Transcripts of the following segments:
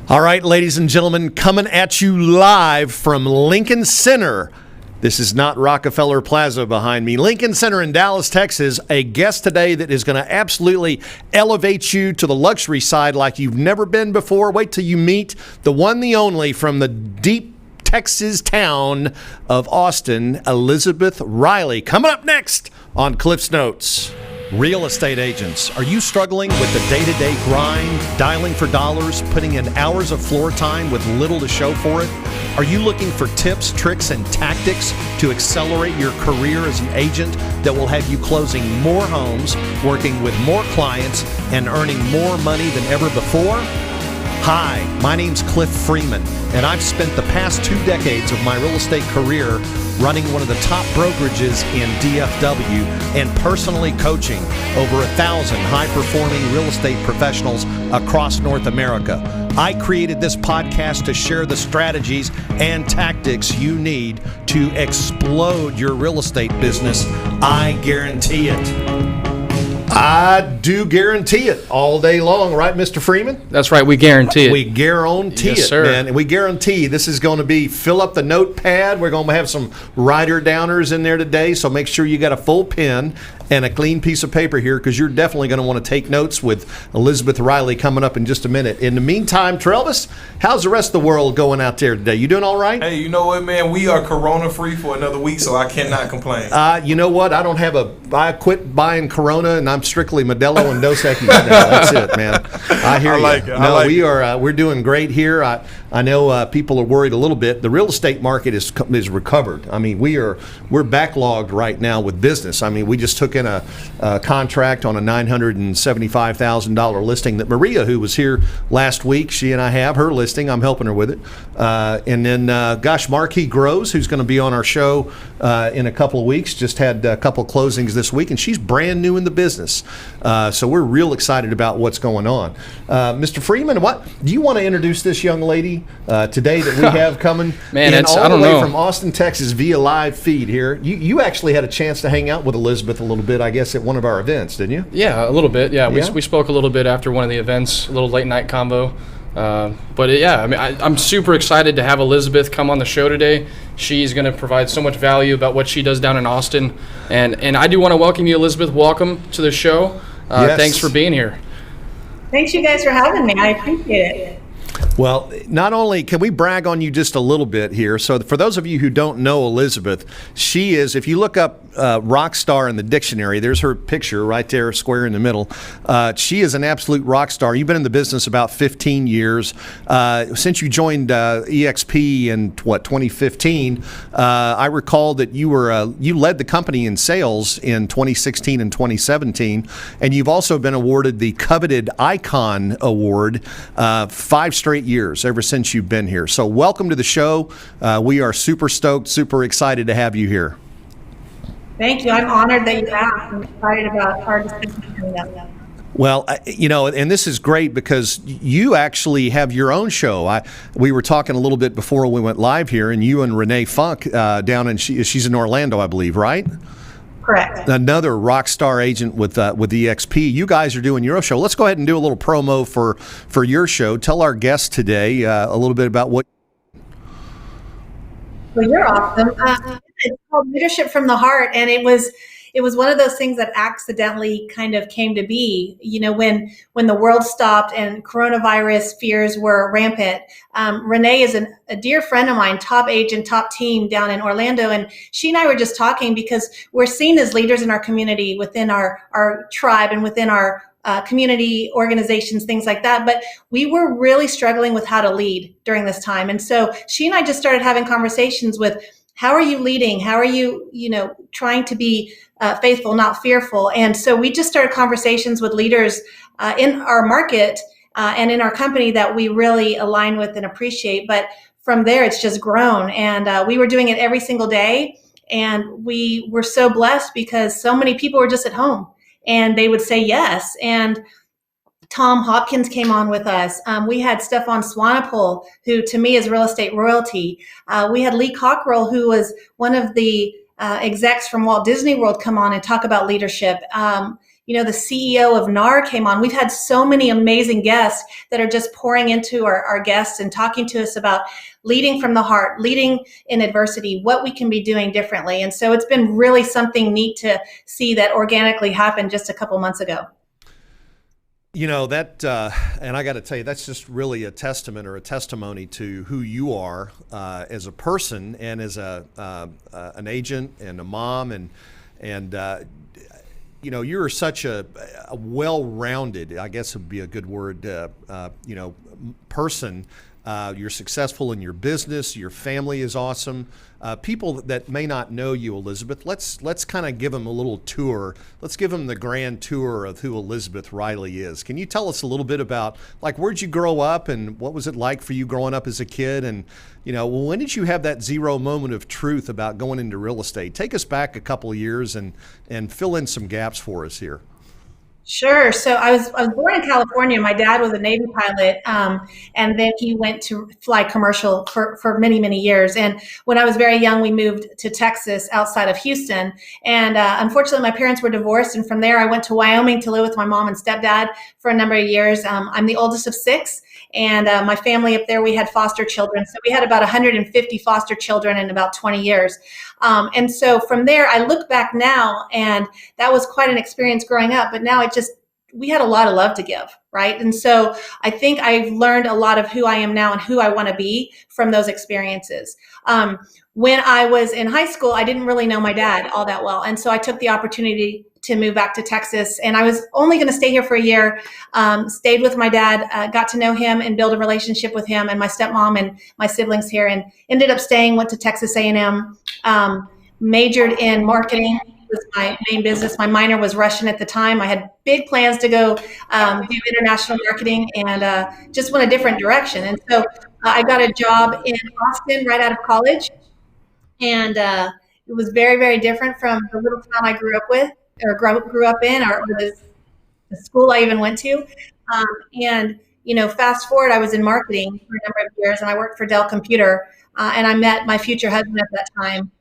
All right, ladies and gentlemen, coming at you live from Lincoln Center. This is not Rockefeller Plaza behind me. Lincoln Center in Dallas, Texas. A guest today that is going to absolutely elevate you to the luxury side like you've never been before. Wait till you meet the one, the only, from the deep Texas town of Austin, Elizabeth Riley. Coming up next on Cliff's Notes. Real estate agents, are you struggling with the day-to-day grind, dialing for dollars, putting in hours of floor time with little to show for it? Are you looking for tips, tricks, and tactics to accelerate your career as an agent that will have you closing more homes, working with more clients, and earning more money than ever before? Hi, my name's Cliff Freeman, and I've spent the past 2 decades of my real estate career running one of the top brokerages in DFW and personally coaching over 1,000 high-performing real estate professionals across North America. I created this podcast to share the strategies and tactics you need to explode your real estate business. I guarantee it. I do guarantee it all day long, right, Mr. Freeman? That's right. We guarantee it. We guarantee yes, it, sir. man. And we guarantee this is going to be fill up the notepad. We're going to have some writer downers in there today, so make sure you got a full pen and a clean piece of paper here because you're definitely going to want to take notes with Elizabeth Riley coming up in just a minute. In the meantime, Travis, how's the rest of the world going out there today? You doing all right? Hey, you know what, man? We are corona-free for another week, so I cannot complain. You know what? I quit buying Corona, and I'm strictly Modelo and Dos Equis now. That's it, man. I hear you. like it. No, we are. We're doing great here. I know people are worried a little bit. The real estate market is recovered. I mean, we're backlogged right now with business. I mean, we just took in a contract on a $975,000 listing that Maria, who was here last week, she and I have her listing. I'm helping her with it. And then, Marquis Groves, who's going to be on our show in a couple of weeks, just had a couple of closings this week, and she's brand new in the business. So we're real excited about what's going on. Mr. Freeman, what do you want to introduce this young lady today that we have coming Man, in all I don't the way know. from Austin, Texas via live feed here? You actually had a chance to hang out with Elizabeth a little bit, I guess, at one of our events, didn't you? Yeah, a little bit. Yeah, Yeah? We spoke a little bit after one of the events, a little late night combo. I'm super excited to have Elizabeth come on the show today. She's going to provide so much value about what she does down in Austin. And I do want to welcome you, Elizabeth. Welcome to the show. Yes. Thanks for being here. Thanks you guys for having me. I appreciate it. Well, not only can we brag on you just a little bit here. So for those of you who don't know Elizabeth, she is, if you look up rock star in the dictionary, there's her picture right there, square in the middle. She is an absolute rock star. You've been in the business about 15 years. Since you joined EXP in, 2015, I recall that you led the company in sales in 2016 and 2017, and you've also been awarded the coveted ICON Award 5 straight years ever since you've been here. So welcome to the show. We are super stoked, super excited to have you here. Thank you. I'm honored that you asked. I'm excited about our discussion coming up. Well, and this is great because you actually have your own show. We were talking a little bit before we went live here, and you and Renee Funk down in, she's in Orlando, I believe, right? Correct. Another rock star agent with EXP. You guys are doing your show. Let's go ahead and do a little promo for your show. Tell our guests today a little bit about what. Well, you're awesome. It's called Leadership from the Heart, and it was one of those things that accidentally kind of came to be. You know, when the world stopped and coronavirus fears were rampant. Renee is a dear friend of mine, top agent, top team down in Orlando, and she and I were just talking because we're seen as leaders in our community, within our tribe, and within our community organizations, things like that. But we were really struggling with how to lead during this time. And so she and I just started having conversations with, how are you leading? How are you, trying to be faithful, not fearful? And so we just started conversations with leaders in our market and in our company that we really align with and appreciate. But from there, it's just grown. And we were doing it every single day. And we were so blessed because so many people were just at home and they would say yes. And Tom Hopkins came on with us. We had Stefan Swanepoel, who to me is real estate royalty. We had Lee Cockrell, who was one of the execs from Walt Disney World, come on and talk about leadership. The CEO of NAR came on. We've had so many amazing guests that are just pouring into our guests and talking to us about leading from the heart, leading in adversity, what we can be doing differently. And so it's been really something neat to see that organically happen just a couple months ago. And I got to tell you, that's just really a testament or a testimony to who you are as a person and as an agent and a mom, and you're such a well-rounded, I guess would be a good word, person. You're successful in your business. Your family is awesome. People that may not know you, Elizabeth, let's kind of give them a little tour. Let's give them the grand tour of who Elizabeth Riley is. Can you tell us a little bit about, like, where'd you grow up and what was it like for you growing up as a kid? And, when did you have that zero moment of truth about going into real estate? Take us back a couple of years and fill in some gaps for us here. Sure. So I was born in California. My dad was a Navy pilot, and then he went to fly commercial for many, many years. And when I was very young, we moved to Texas outside of Houston. And unfortunately, my parents were divorced. And from there, I went to Wyoming to live with my mom and stepdad for a number of years. I'm the oldest of six. And my family up there, we had foster children. So we had about 150 foster children in about 20 years. And so from there, I look back now, and that was quite an experience growing up. But now we had a lot of love to give, right? And so I think I've learned a lot of who I am now and who I want to be from those experiences. When I was in high school, I didn't really know my dad all that well. And so I took the opportunity to move back to Texas. And I was only going to stay here for a year, stayed with my dad, got to know him and build a relationship with him and my stepmom and my siblings here, and ended up staying, went to Texas A&M, majored in marketing. Was my main business. My minor was Russian at the time. I had big plans to go do international marketing and just went a different direction. And so I got a job in Austin right out of college. And it was very, very different from the little town I grew up with or grew up in or the school I even went to. Fast forward, I was in marketing for a number of years, and I worked for Dell Computer. And I met my future husband at that time.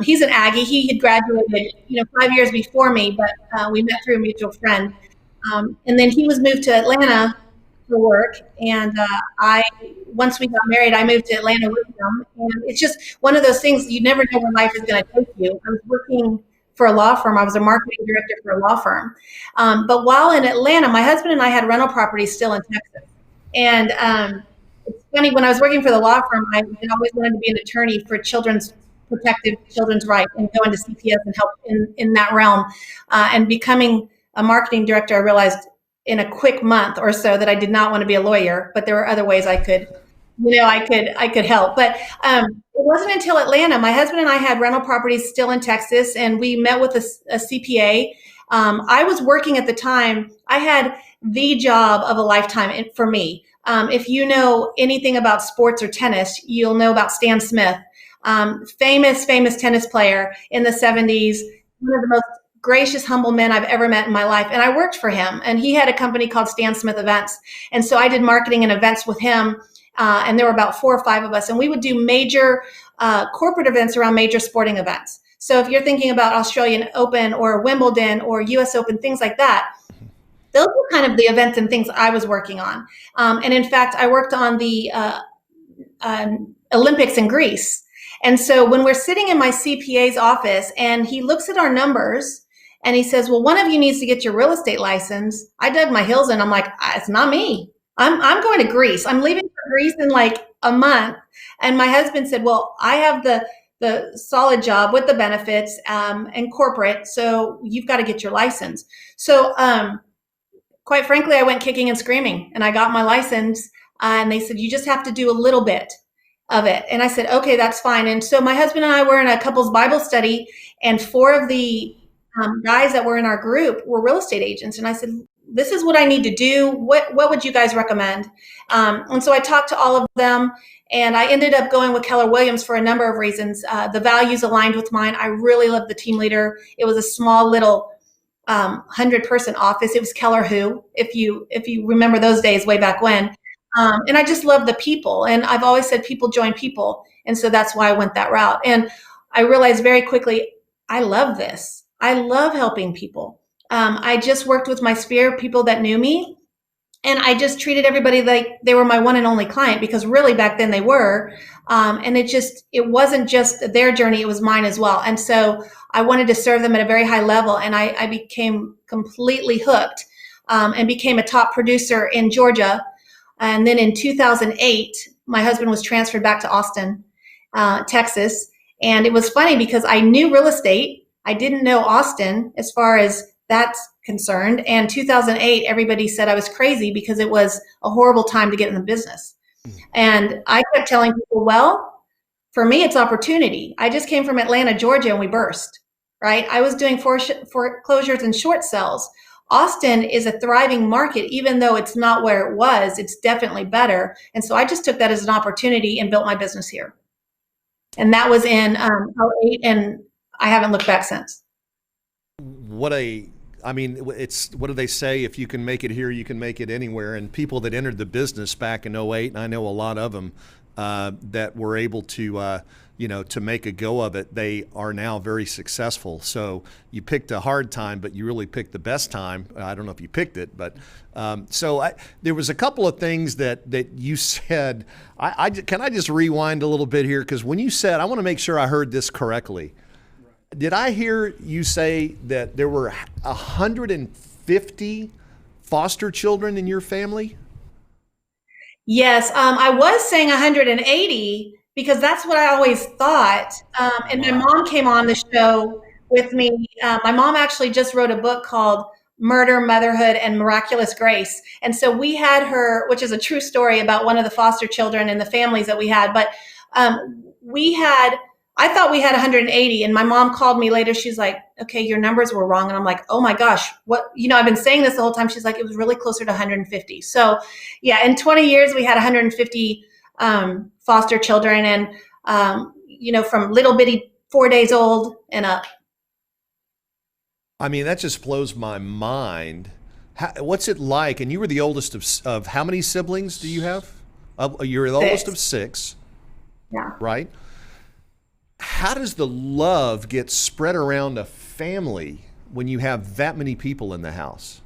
He's an Aggie. He had graduated, 5 years before me, but we met through a mutual friend. And then he was moved to Atlanta for work. And once we got married, I moved to Atlanta with him. And it's just one of those things, you never know where life is going to take you. I was working for a law firm. I was a marketing director for a law firm. But while in Atlanta, my husband and I had rental properties still in Texas. And it's funny, when I was working for the law firm, I had always wanted to be an attorney for protective children's rights and go into CPS and help in that realm. And becoming a marketing director, I realized in a quick month or so that I did not want to be a lawyer, but there were other ways I could help. But it wasn't until Atlanta, my husband and I had rental properties still in Texas, and we met with a CPA. I was working at the time. I had the job of a lifetime for me. If you know anything about sports or tennis, you'll know about Stan Smith. Famous tennis player in the 70s, one of the most gracious, humble men I've ever met in my life. And I worked for him, and he had a company called Stan Smith Events. And so I did marketing and events with him. And there were about 4 or 5 of us, and we would do major corporate events around major sporting events. So if you're thinking about Australian Open or Wimbledon or US Open, things like that, those were kind of the events and things I was working on. And in fact, I worked on the Olympics in Greece. And so when we're sitting in my CPA's office and he looks at our numbers and he says, well, one of you needs to get your real estate license. I dug my heels in. I'm like, it's not me. I'm going to Greece. I'm leaving for Greece in like a month. And my husband said, well, I have the solid job with the benefits and corporate. So you've got to get your license. So quite frankly, I went kicking and screaming and I got my license. And they said, you just have to do a little bit of it. And I said, okay, that's fine. And so my husband and I were in a couples Bible study, and 4 of the guys that were in our group were real estate agents. And I said, this is what I need to do. What would you guys recommend? And so I talked to all of them, and I ended up going with Keller Williams for a number of reasons. The values aligned with mine. I really loved the team leader. It was a small little 100-person office. It was Keller Who, if you remember those days way back when. And I just love the people. And I've always said people join people. And so that's why I went that route. And I realized very quickly, I love this. I love helping people. I just worked with my sphere, people that knew me. And I just treated everybody like they were my one and only client, because really back then they were. And it wasn't just their journey, it was mine as well. And so I wanted to serve them at a very high level. And I became completely hooked, and became a top producer in Georgia. And then in 2008, my husband was transferred back to Austin, Texas. And it was funny because I knew real estate. I didn't know Austin as far as that's concerned. And 2008, everybody said I was crazy because it was a horrible time to get in the business. And I kept telling people, well, for me, it's opportunity. I just came from Atlanta, Georgia, and we burst, right? I was doing foreclosures and short sales. Austin is a thriving market, even though it's not where it was, it's definitely better. And so I just took that as an opportunity and built my business here. And that was in 2008, and I haven't looked back since. What do they say? If you can make it here, you can make it anywhere. And people that entered the business back in '08, and I know a lot of them that were able to, to make a go of it, they are now very successful. So you picked a hard time, but you really picked the best time. I don't know if you picked it, but there was a couple of things that you said. Can I just rewind a little bit here? Because when you said, I want to make sure I heard this correctly. Did I hear you say that there were 150 foster children in your family? Yes, I was saying 180 because that's what I always thought. And my mom came on the show with me. My mom actually just wrote a book called Murder, Motherhood, and Miraculous Grace. And so we had her, which is a true story about one of the foster children and the families that we had. But I thought we had 180, and my mom called me later. She's like, okay, your numbers were wrong. And I'm like, oh my gosh, what, I've been saying this the whole time. She's like, it was really closer to 150. So yeah, in 20 years, we had 150 foster children, and, from little bitty 4 days old and up. I mean, that just blows my mind. What's it like? And you were the oldest of how many siblings do you have? You're the oldest of 6. Yeah. Right? How does the love get spread around a family when you have that many people in the house?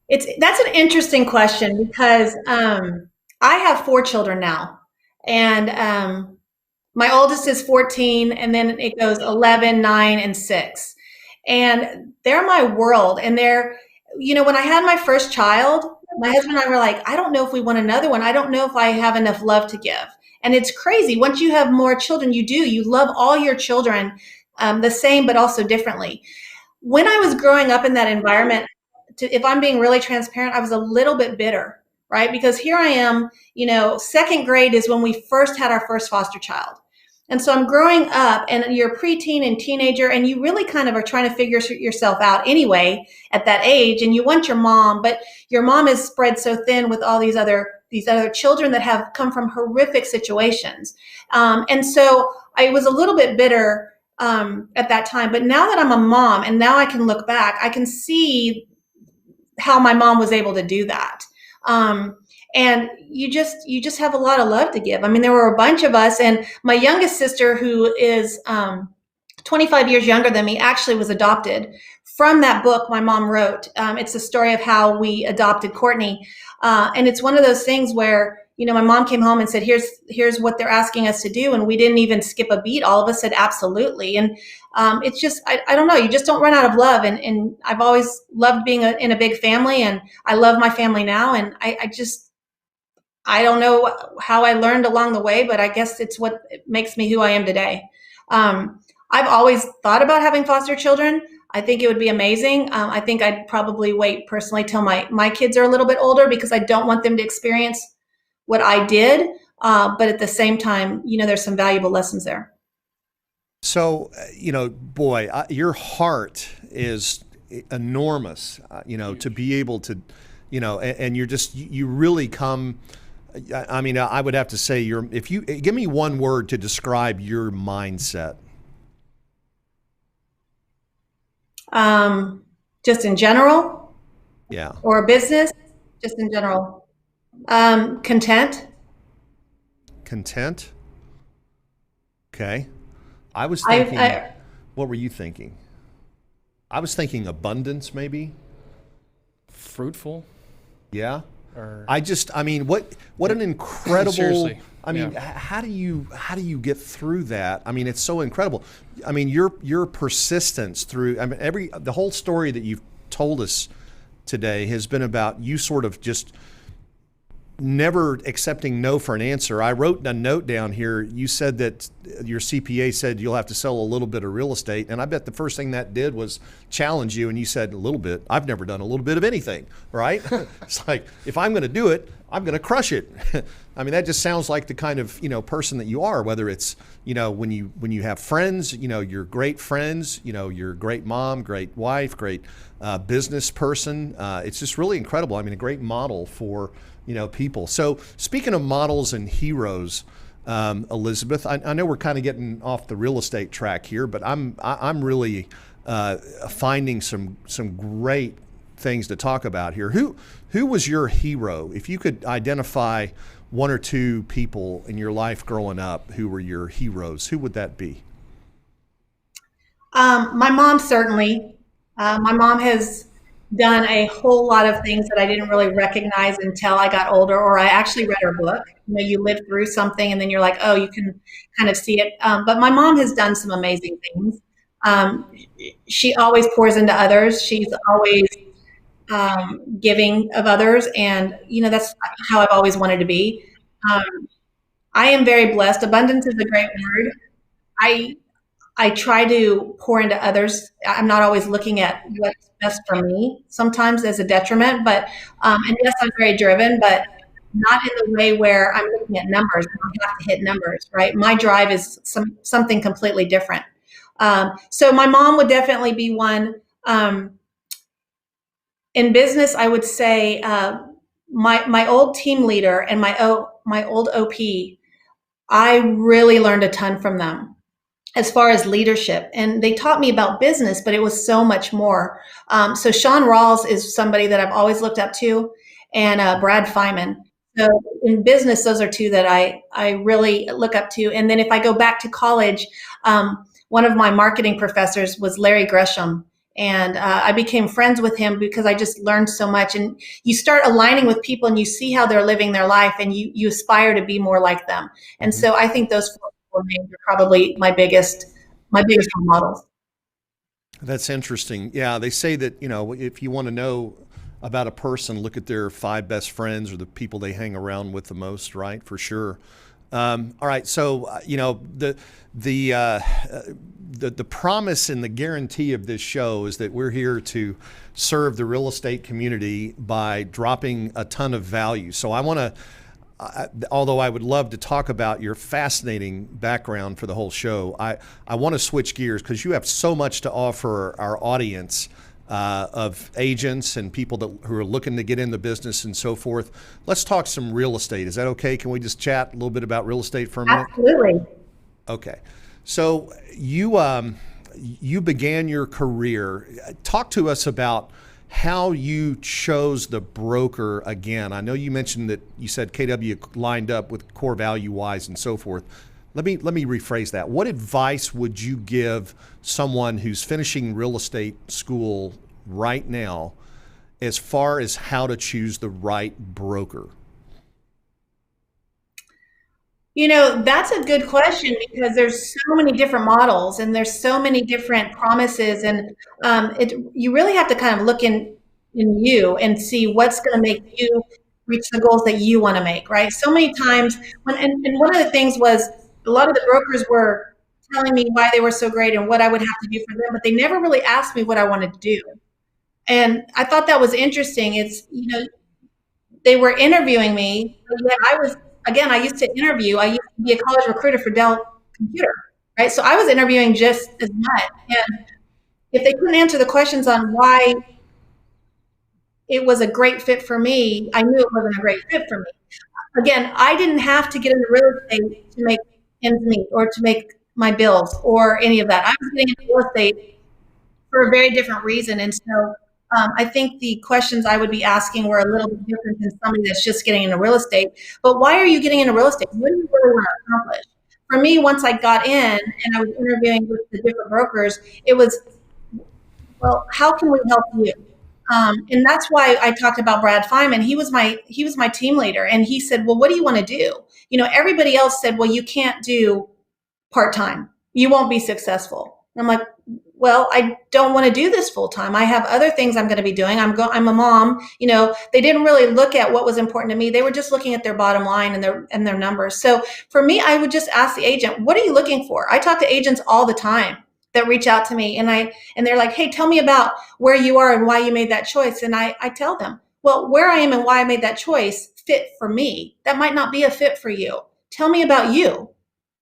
That's an interesting question because I have 4 children now, and my oldest is 14, and then it goes 11, 9, and 6, and they're my world. And they're, when I had my first child, my husband and I were like, I don't know if we want another one. I don't know if I have enough love to give. And it's crazy. Once you have more children, you love all your children the same, but also differently. When I was growing up in that environment, if I'm being really transparent, I was a little bit bitter, right? Because here I am, second grade is when we first had our first foster child. And so I'm growing up, and you're a preteen and teenager, and you really kind of are trying to figure yourself out anyway at that age. And you want your mom, but your mom is spread so thin with all these other children that have come from horrific situations. And so I was a little bit bitter at that time. But now that I'm a mom, and now I can look back, I can see how my mom was able to do that. And you just have a lot of love to give. I mean, there were a bunch of us, and my youngest sister, who is 25 years younger than me, actually was adopted from that book my mom wrote. It's a story of how we adopted Courtney. And it's one of those things where, my mom came home and said, here's what they're asking us to do. And we didn't even skip a beat. All of us said, absolutely. And it's just, I don't know, you just don't run out of love. And I've always loved being in a big family, and I love my family now. And I don't know how I learned along the way, but I guess it's what makes me who I am today. I've always thought about having foster children. I think it would be amazing. I think I'd probably wait personally till my kids are a little bit older, because I don't want them to experience what I did. But at the same time, there's some valuable lessons there. So, boy, your heart is enormous, to be able to, and you really come. I mean, I would have to say if you give me one word to describe your mindset. Just in general, Yeah. or business, just in general. Content. Content. Okay. I was I, thinking, I what were you thinking? I was thinking abundance, maybe. Fruitful. Yeah. Or I mean, what an incredible. Seriously, I mean, yeah. how do you get through that? I mean, it's so incredible. I mean, your persistence through. I mean, the whole story that you've told us today has been about you sort of just never accepting no for an answer. I wrote a note down here. You said that your CPA said you'll have to sell a little bit of real estate. And I bet the first thing that did was challenge you. And you said, a little bit. I've never done a little bit of anything, right? It's like, if I'm going to do it, I'm going to crush it. I mean, that just sounds like the kind of, person that you are, whether it's, when you have friends, you're great friends, you're a great mom, great wife, great business person. It's just really incredible. I mean, a great model for, people. So speaking of models and heroes, Elizabeth, I know we're kind of getting off the real estate track here, but I'm really finding some great things to talk about here. Who was your hero? If you could identify one or two people in your life growing up who were your heroes, who would that be? My mom, certainly. My mom has done a whole lot of things that I didn't really recognize until I got older, or I actually read her book. You live through something and then you're like, oh, you can kind of see it. But my mom has done some amazing things. Um, she always pours into others. She's always giving of others. And, that's how I've always wanted to be. Um, I am very blessed. Abundance is a great word. I I try to pour into others. I'm not always looking at what's best for me, sometimes as a detriment, but, and yes, I'm very driven, but not in the way where I'm looking at numbers. I have to hit numbers, right? My drive is something completely different. So my mom would definitely be one. In business, I would say my old team leader and my old OP, I really learned a ton from them as far as leadership. And they taught me about business, but it was so much more. So Sean Rawls is somebody that I've always looked up to, and Brad Feynman. So in business, those are two that I really look up to. And then if I go back to college, one of my marketing professors was Larry Gresham. And I became friends with him because I just learned so much. And you start aligning with people and you see how they're living their life, and you aspire to be more like them. And so I think those four names are probably my biggest role models. That's interesting. Yeah, they say that, if you want to know about a person, look at their 5 best friends or the people they hang around with the most, right? For sure. All right, so the promise and the guarantee of this show is that we're here to serve the real estate community by dropping a ton of value. So I want to, although I would love to talk about your fascinating background for the whole show, I want to switch gears because you have so much to offer our audience of agents and people who are looking to get in the business and so forth. Let's talk some real estate. Is that okay? Can we just chat a little bit about real estate for a minute? Absolutely. Okay. So you began your career. Talk to us about how you chose the broker again. I know you mentioned that you said KW lined up with core value wise and so forth. Let me rephrase that. What advice would you give someone who's finishing real estate school right now as far as how to choose the right broker? That's a good question because there's so many different models and there's so many different promises, and you really have to kind of look in you and see what's going to make you reach the goals that you want to make, right? So many times, and one of the things was a lot of the brokers were telling me why they were so great and what I would have to do for them, but they never really asked me what I wanted to do. And I thought that was interesting. They were interviewing me, but yet I used to interview. I used to be a college recruiter for Dell Computer, right? So I was interviewing just as much. And if they couldn't answer the questions on why it was a great fit for me, I knew it wasn't a great fit for me. Again, I didn't have to get into real estate to make ends meet or to make my bills or any of that. I was getting into real estate for a very different reason. And so I think the questions I would be asking were a little bit different than somebody that's just getting into real estate. But why are you getting into real estate? What do you really want to accomplish? For me, once I got in and I was interviewing with the different brokers, it was, well, how can we help you? And that's why I talked about Brad Feynman. He was my team leader, and he said, "Well, what do you want to do?" Everybody else said, "Well, you can't do part-time. You won't be successful." And I'm like, "Well, I don't want to do this full-time. I have other things I'm going to be doing. I'm a mom." They didn't really look at what was important to me. They were just looking at their bottom line and their numbers. So for me, I would just ask the agent, "What are you looking for?" I talk to agents all the time that reach out to me, and they're like, "Hey, tell me about where you are and why you made that choice." And I tell them, "Well, where I am and why I made that choice fit for me. That might not be a fit for you. Tell me about you.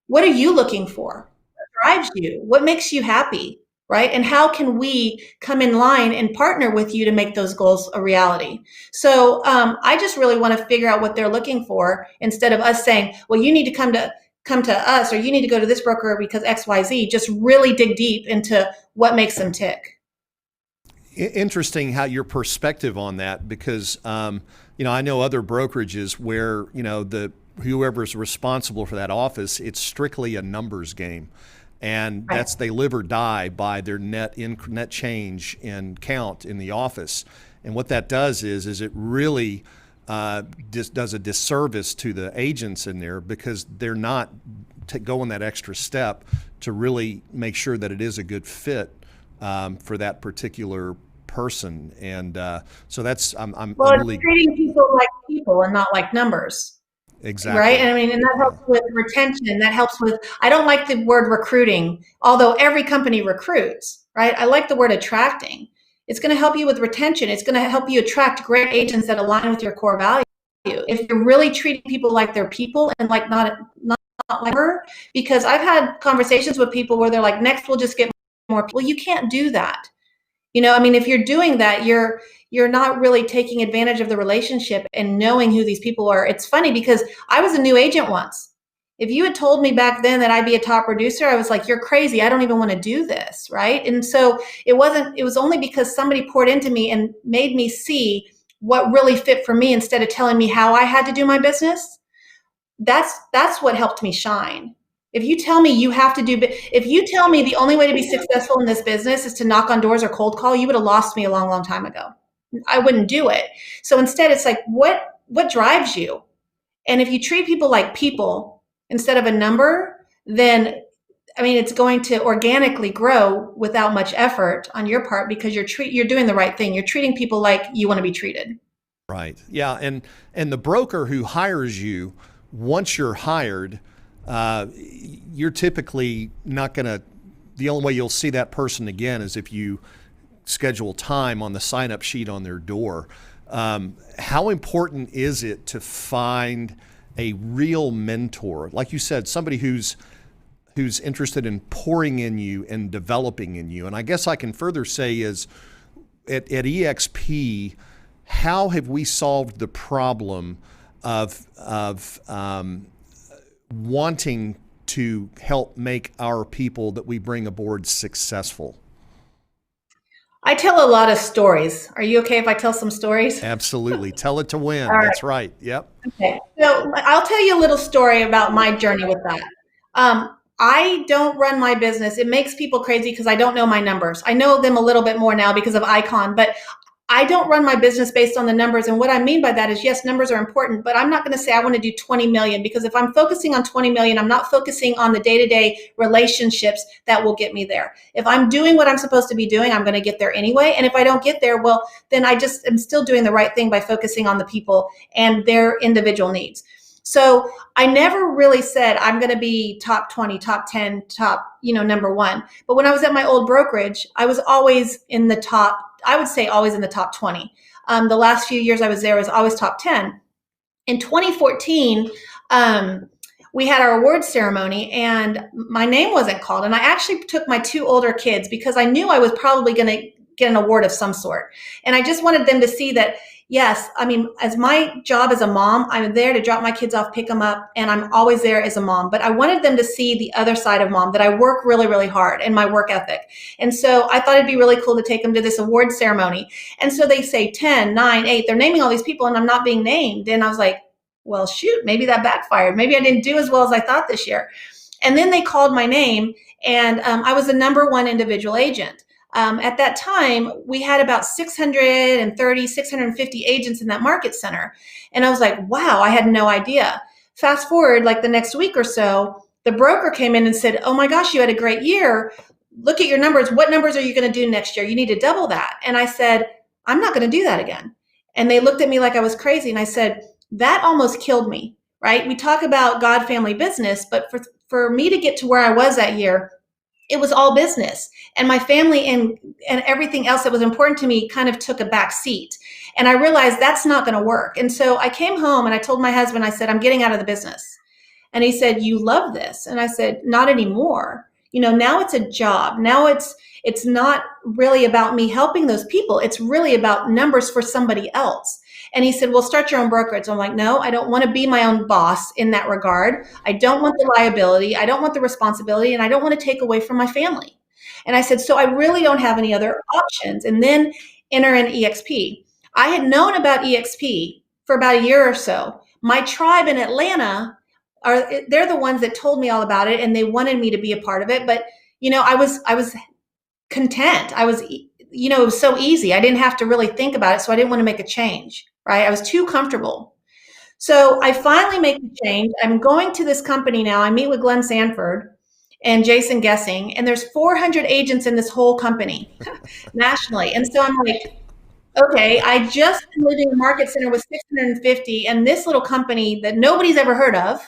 What are you looking for? What drives you? What makes you happy?" Right? And how can we come in line and partner with you to make those goals a reality? So I just really want to figure out what they're looking for instead of us saying, "Well, you need to come to us, or you need to go to this broker because XYZ." Just really dig deep into what makes them tick. Interesting how your perspective on that, because I know other brokerages where whoever's responsible for that office, it's strictly a numbers game, and Right. they live or die by their net change in count in the office. And what that does is it really does a disservice to the agents in there, because they're not going that extra step to really make sure that it is a good fit for that particular person. And so that's I'm really It's treating people like people and not like numbers. exactly Right. And that helps with retention. That helps with, I don't like the word recruiting, although every company recruits, right? I like the word attracting. It's going to help you with retention. It's going to help you attract great agents that align with your core value. If you're really treating people like they're people and like not like her, because I've had conversations with people where they're like, "Next, we'll just get more people." You can't do that. If you're doing that, you're not really taking advantage of the relationship and knowing who these people are. It's funny because I was a new agent once. If you had told me back then that I'd be a top producer, I was like, "You're crazy. I don't even want to do this." Right. And so it was only because somebody poured into me and made me see what really fit for me instead of telling me how I had to do my business. That's what helped me shine. If you tell me if you tell me the only way to be successful in this business is to knock on doors or cold call, you would have lost me a long, long time ago. I wouldn't do it. So instead, it's like, what drives you? And if you treat people like people instead of a number, then it's going to organically grow without much effort on your part, because you're doing the right thing. You're treating people like you want to be treated. right. Yeah, and the broker who hires you, once you're hired, you're typically not going to. The only way you'll see that person again is if you schedule time on the sign-up sheet on their door. How important is it to find a real mentor, like you said, somebody who's interested in pouring in you and developing in you? And I guess I can further say is at EXP, how have we solved the problem of wanting to help make our people that we bring aboard successful? I tell a lot of stories. Are you okay if I tell some stories? Absolutely. Tell it to win. All right. That's right. Yep. Okay. So I'll tell you a little story about my journey with that. I don't run my business. It makes people crazy because I don't know my numbers. I know them a little bit more now because of ICON, but I don't run my business based on the numbers. And what I mean by that is, yes, numbers are important, but I'm not going to say I want to do 20 million, because if I'm focusing on 20 million, I'm not focusing on the day-to-day relationships that will get me there. If I'm doing what I'm supposed to be doing, I'm going to get there anyway. And if I don't get there, well, then I just am still doing the right thing by focusing on the people and their individual needs. So I never really said I'm going to be top 20, top 10, top, number one. But when I was at my old brokerage, I was always in the top, I would say always in the top 20. The last few years I was there, I was always top 10. In 2014, we had our awards ceremony and my name wasn't called. And I actually took my two older kids because I knew I was probably going to get an award of some sort. And I just wanted them to see that, yes, I mean, as my job as a mom, I'm there to drop my kids off, pick them up, and I'm always there as a mom. But I wanted them to see the other side of mom, that I work really, really hard and my work ethic. And so I thought it'd be really cool to take them to this award ceremony. And so they say 10, 9, 8, they're naming all these people and I'm not being named. And I was like, well, shoot, maybe that backfired. Maybe I didn't do as well as I thought this year. And then they called my name, and I was the number one individual agent. At that time, we had about 630, 650 agents in that market center. And I was like, wow, I had no idea. Fast forward like the next week or so, the broker came in and said, oh my gosh, you had a great year. Look at your numbers. What numbers are you going to do next year? You need to double that. And I said, I'm not going to do that again. And they looked at me like I was crazy. And I said, that almost killed me, right? We talk about God, family, business, but for me to get to where I was that year, it was all business, and my family and everything else that was important to me kind of took a back seat. And I realized that's not going to work. And so I came home and I told my husband, I said, I'm getting out of the business. And he said, you love this? And I said, not anymore. Now it's a job. Now it's not really about me helping those people. It's really about numbers for somebody else. And he said, well, start your own brokerage. I'm like, no, I don't want to be my own boss in that regard. I don't want the liability. I don't want the responsibility. And I don't want to take away from my family. And I said, so I really don't have any other options. And then enter in EXP. I had known about EXP for about a year or so. My tribe in Atlanta, they're the ones that told me all about it, and they wanted me to be a part of it. But, I was content. It was so easy. I didn't have to really think about it. So I didn't want to make a change, right? I was too comfortable. So I finally make the change. I'm going to this company now. I meet with Glenn Sanford and Jason Gessing, and there's 400 agents in this whole company nationally. And so I'm like, okay, I just been living in a market center with 650, and this little company that nobody's ever heard of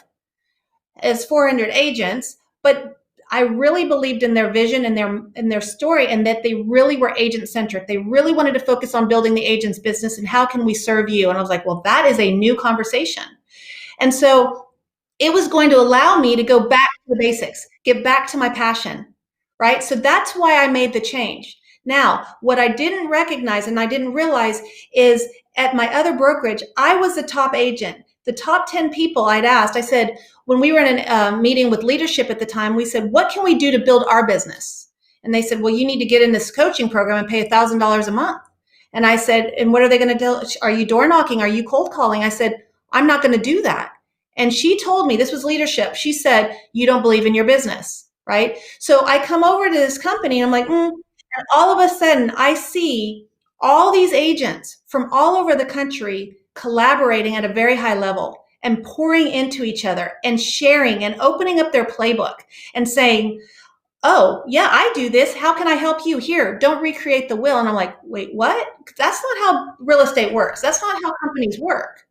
is 400 agents, but I really believed in their vision and their story, and that they really were agent centric. They really wanted to focus on building the agent's business and how can we serve you? And I was like, well, that is a new conversation. And so it was going to allow me to go back to the basics, get back to my passion, right? So that's why I made the change. Now, what I didn't recognize and I didn't realize is at my other brokerage, I was the top agent. The top 10 people I'd asked, I said, when we were in a meeting with leadership at the time, we said, what can we do to build our business? And they said, well, you need to get in this coaching program and pay $1,000 a month. And I said, and what are they going to do? Are you door knocking? Are you cold calling? I said, I'm not going to do that. And she told me, this was leadership. She said, you don't believe in your business, right? So I come over to this company and I'm like, and all of a sudden I see all these agents from all over the country collaborating at a very high level and pouring into each other and sharing and opening up their playbook and saying, oh, yeah, I do this. How can I help you? Here, don't recreate the wheel. And I'm like, wait, what? That's not how real estate works. That's not how companies work.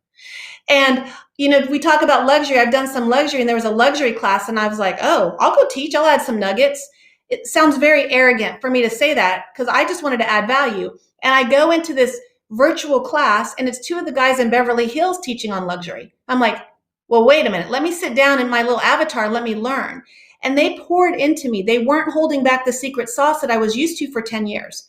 And, we talk about luxury. I've done some luxury, and there was a luxury class, and I was like, oh, I'll go teach. I'll add some nuggets. It sounds very arrogant for me to say that because I just wanted to add value. And I go into this virtual class, and it's two of the guys in Beverly Hills teaching on luxury. I'm like, well, wait a minute. Let me sit down in my little avatar and let me learn. And they poured into me. They weren't holding back the secret sauce that I was used to for 10 years.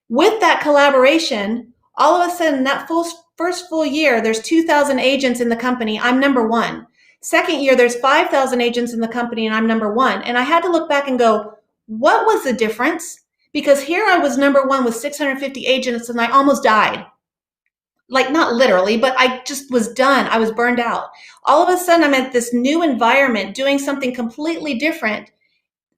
With that collaboration, all of a sudden, that first full year, there's 2,000 agents in the company. I'm number one. Second year, there's 5,000 agents in the company, and I'm number one. And I had to look back and go, what was the difference? Because here I was number one with 650 agents, and I almost died. Like, not literally, but I just was done. I was burned out. All of a sudden, I'm at this new environment doing something completely different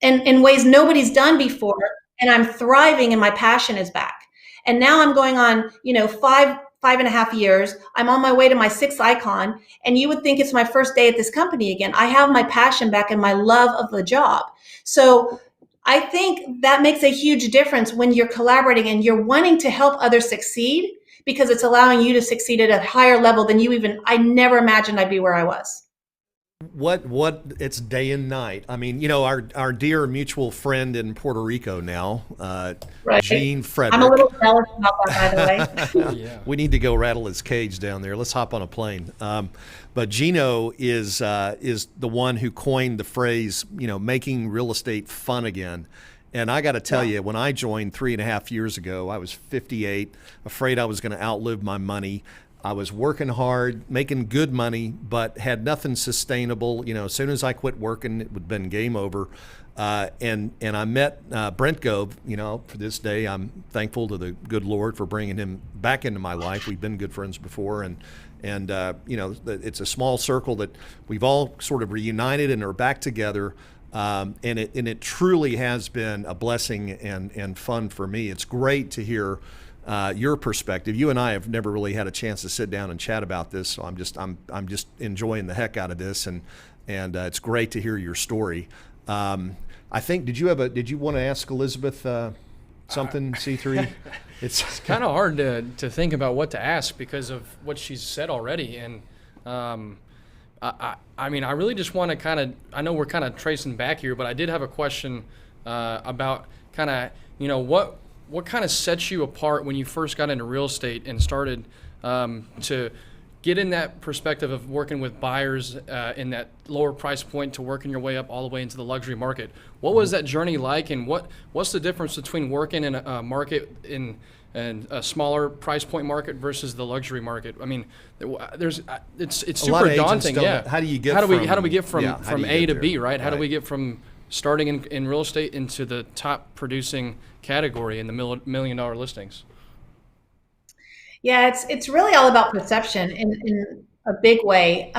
and in ways nobody's done before. And I'm thriving, and my passion is back. And now I'm going on, 5.5 years. I'm on my way to my 6th ICON. And you would think it's my first day at this company again. I have my passion back and my love of the job. So I think that makes a huge difference when you're collaborating and you're wanting to help others succeed, because it's allowing you to succeed at a higher level than I never imagined I'd be where I was. What it's day and night. I mean, our dear mutual friend in Puerto Rico now, Right. Gene Frederick. I'm a little jealous about that, by the way. Yeah. We need to go rattle his cage down there. Let's hop on a plane. But Gino is the one who coined the phrase, making real estate fun again. And I got to tell you, when I joined 3.5 years ago, I was 58, afraid I was going to outlive my money. I was working hard, making good money, but had nothing sustainable. As soon as I quit working, it would have been game over. And I met Brent Gove. For this day, I'm thankful to the good Lord for bringing him back into my life. We've been good friends before, and it's a small circle that we've all sort of reunited and are back together. And it truly has been a blessing and fun for me. It's great to hear your perspective. You and I have never really had a chance to sit down and chat about this, so I'm just enjoying the heck out of this, and it's great to hear your story. I think did you want to ask Elizabeth something, C3? It's kind of hard to think about what to ask because of what she's said already, and I mean, I really just want to I know we're kind of tracing back here, but I did have a question about kind of, what kind of sets you apart when you first got into real estate and started to get in that perspective of working with buyers in that lower price point to working your way up all the way into the luxury market. What was that journey like, and what's the difference between working in a market in a smaller price point market versus the luxury market? I mean, it's super daunting. Yeah. How do we get from A to B, right? How do Right. we get from starting in real estate into the top producing category in the $1 million listings? Yeah, it's really all about perception in a big way.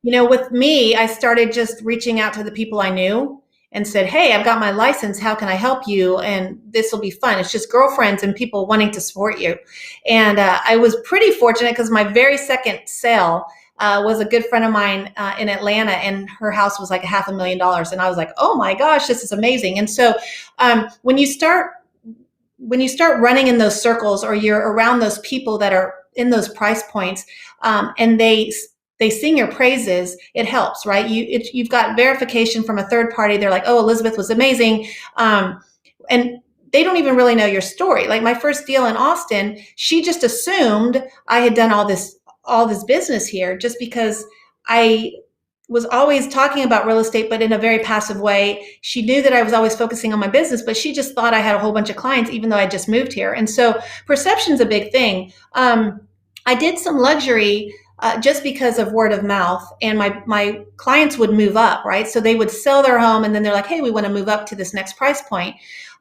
With me, I started just reaching out to the people I knew and said, "Hey, I've got my license. How can I help you? And this will be fun." It's just girlfriends and people wanting to support you. And I was pretty fortunate because my very second sale was a good friend of mine in Atlanta, and her house was like $500,000. And I was like, "Oh my gosh, this is amazing." And so when you start running in those circles, or you're around those people that are in those price points, and they sing your praises, it helps, right? You've got verification from a third party. They're like, "Oh, Elizabeth was amazing," and they don't even really know your story. Like my first deal in Austin, she just assumed I had done all this business here just because I was always talking about real estate, but in a very passive way. She knew that I was always focusing on my business, but she just thought I had a whole bunch of clients, even though I just moved here. And so perception's a big thing. I did some luxury just because of word of mouth, and my clients would move up, right? So they would sell their home, and then they're like, "Hey, we want to move up to this next price point."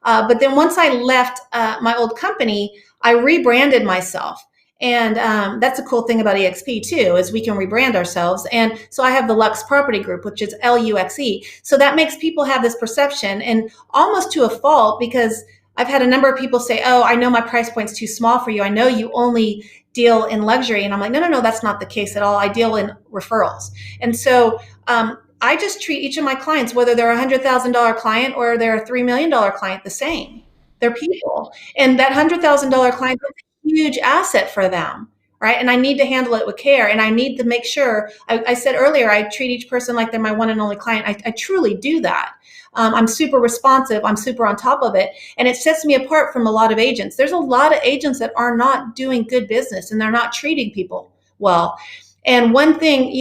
But then once I left my old company, I rebranded myself. And that's a cool thing about EXP too, is we can rebrand ourselves. And so I have the Luxe Property Group, which is LUXE. So that makes people have this perception, and almost to a fault, because I've had a number of people say, "Oh, I know my price point's too small for you. I know you only deal in luxury." And I'm like, no, that's not the case at all. I deal in referrals. And so I just treat each of my clients, whether they're a $100,000 client or they're a $3 million client, the same. They're people. And that $100,000 client is a huge asset for them, right? And I need to handle it with care. And I need to make sure, I said earlier, I treat each person like they're my one and only client. I truly do that. I'm super responsive. I'm super on top of it. And it sets me apart from a lot of agents. There's a lot of agents that are not doing good business, and they're not treating people well. And one thing,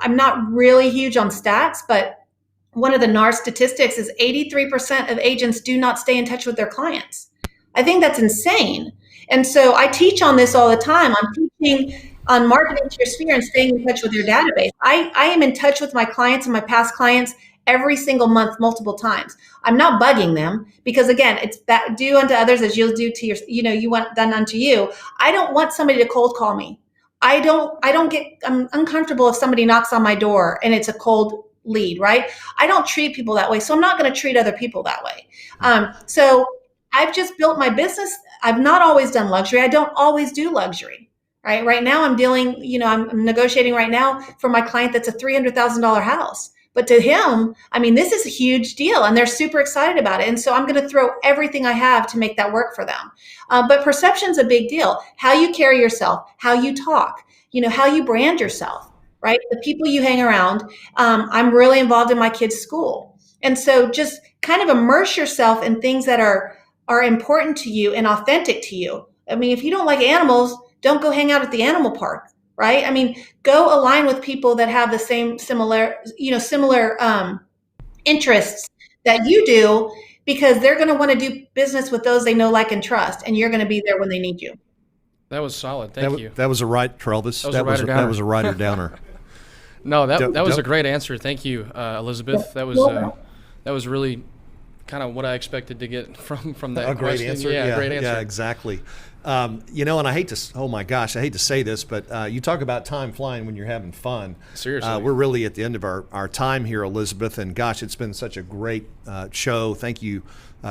I'm not really huge on stats, but one of the NAR statistics is 83% of agents do not stay in touch with their clients. I think that's insane. And so I teach on this all the time. I'm teaching on marketing to your sphere and staying in touch with your database. I am in touch with my clients and my past clients every single month, multiple times. I'm not bugging them, because again, it's that do unto others as you'll do to your, you want done unto you. I don't want somebody to cold call me. I'm uncomfortable if somebody knocks on my door and it's a cold lead, right? I don't treat people that way. So I'm not going to treat other people that way. So I've just built my business. I've not always done luxury. I don't always do luxury, right? Right now I'm dealing, I'm negotiating right now for my client that's a $300,000 house. But to him, this is a huge deal, and they're super excited about it. And so I'm going to throw everything I have to make that work for them. But perception's a big deal. How you carry yourself, how you talk, how you brand yourself, right? The people you hang around. I'm really involved in my kids' school. And so just kind of immerse yourself in things that are important to you and authentic to you. If you don't like animals, don't go hang out at the animal park, right? Go align with people that have the similar interests that you do, because they're going to want to do business with those they know, like, and trust, and you're going to be there when they need you. That was solid. Thank you. That was a right, Travis. That was a writer downer. No, that was a great answer. Thank you, Elizabeth. That was really kind of what I expected to get from that a great question. answer. Yeah, great answer. Yeah, exactly. And I hate to, oh my gosh, I hate to say this, but you talk about time flying when you're having fun. Seriously. We're really at the end of our time here, Elizabeth, and gosh, it's been such a great show. Thank you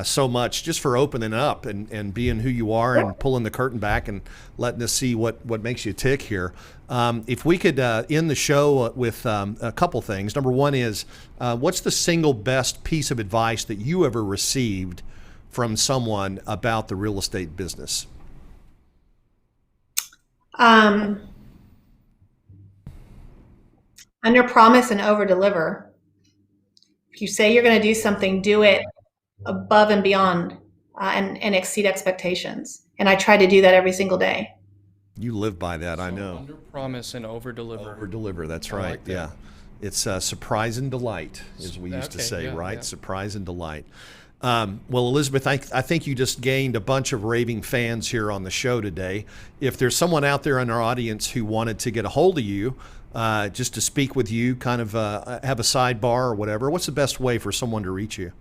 so much just for opening up and being who you are and pulling the curtain back and letting us see what makes you tick here. If we could end the show with a couple things. Number one is, what's the single best piece of advice that you ever received from someone about the real estate business? Under promise and over deliver. If you say you're going to do something, do it above and beyond, and exceed expectations. And I try to do that every single day. You live by that, I know. Under promise and over deliver. Over deliver, that's I right. like that. Yeah, it's surprise and delight, as we used to say, yeah, right? yeah. Surprise and delight. Well, Elizabeth, I think you just gained a bunch of raving fans here on the show today. If there's someone out there in our audience who wanted to get a hold of you, just to speak with you, kind of have a sidebar or whatever, what's the best way for someone to reach you?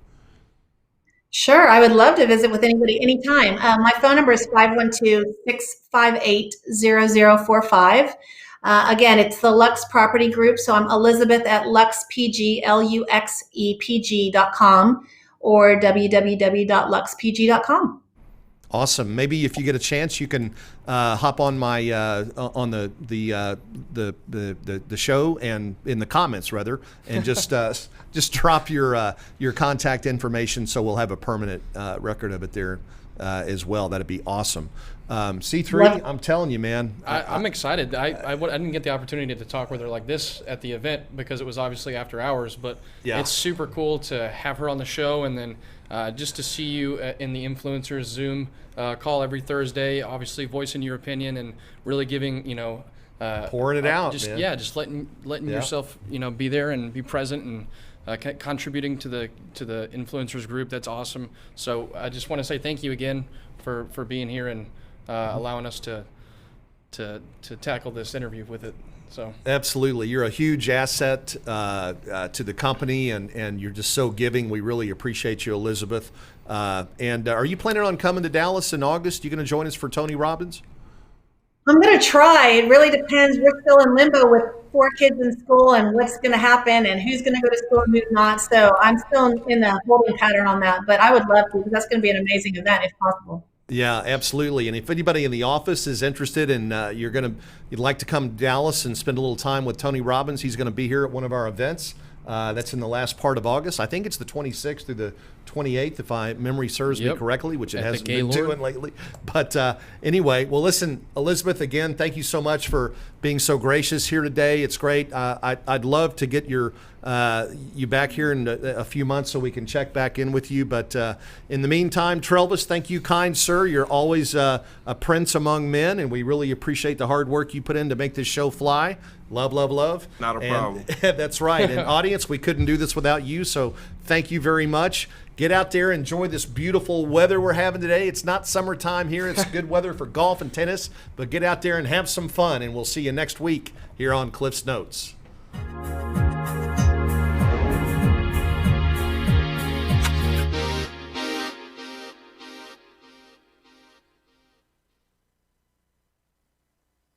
Sure. I would love to visit with anybody anytime. My phone number is 512-658-0045. Again, it's the Luxe Property Group. So I'm Elizabeth at luxepg, luxepg.com or www.luxepg.com. Awesome. Maybe if you get a chance, you can hop on my on the show and in the comments rather, and just drop your contact information, so we'll have a permanent record of it there as well. That'd be awesome. C3, I'm telling you, man. I'm excited. I didn't get the opportunity to talk with her like this at the event because it was obviously after hours, but Yeah. It's super cool to have her on the show, and then just to see you in the Influencers Zoom call every Thursday, obviously voicing your opinion and really giving, Pouring it out, just, man. Yeah, just letting yourself, be there and be present and contributing to the influencers group. That's awesome. So I just want to say thank you again for being here and allowing us to tackle this interview with it. So Absolutely. You're a huge asset to the company, and you're just so giving. We really appreciate you, Elizabeth. And are you planning on coming to Dallas in August? You going to join us for Tony Robbins? I'm going to try. It really depends. We're still in limbo with 4 kids in school and what's going to happen and who's going to go to school and who's not. So I'm still in a holding pattern on that, but I would love to, because that's going to be an amazing event if possible. Yeah, absolutely. And if anybody in the office is interested and you'd like to come to Dallas and spend a little time with Tony Robbins, he's going to be here at one of our events. That's in the last part of August. I think it's the 26th through the 28th, if my memory serves me correctly, which it hasn't been doing lately. But anyway, well, listen, Elizabeth, again, thank you so much for being so gracious here today. It's great. I'd love to get you back here in a few months so we can check back in with you. But in the meantime, Trelvis, thank you, kind sir. You're always a prince among men, and we really appreciate the hard work you put in to make this show fly. Love, love, love. Not a problem. That's right. And audience, we couldn't do this without you, so thank you very much. Get out there, enjoy this beautiful weather we're having today. It's not summertime here. It's good weather for golf and tennis, but get out there and have some fun, and we'll see you next week here on Cliff's Notes.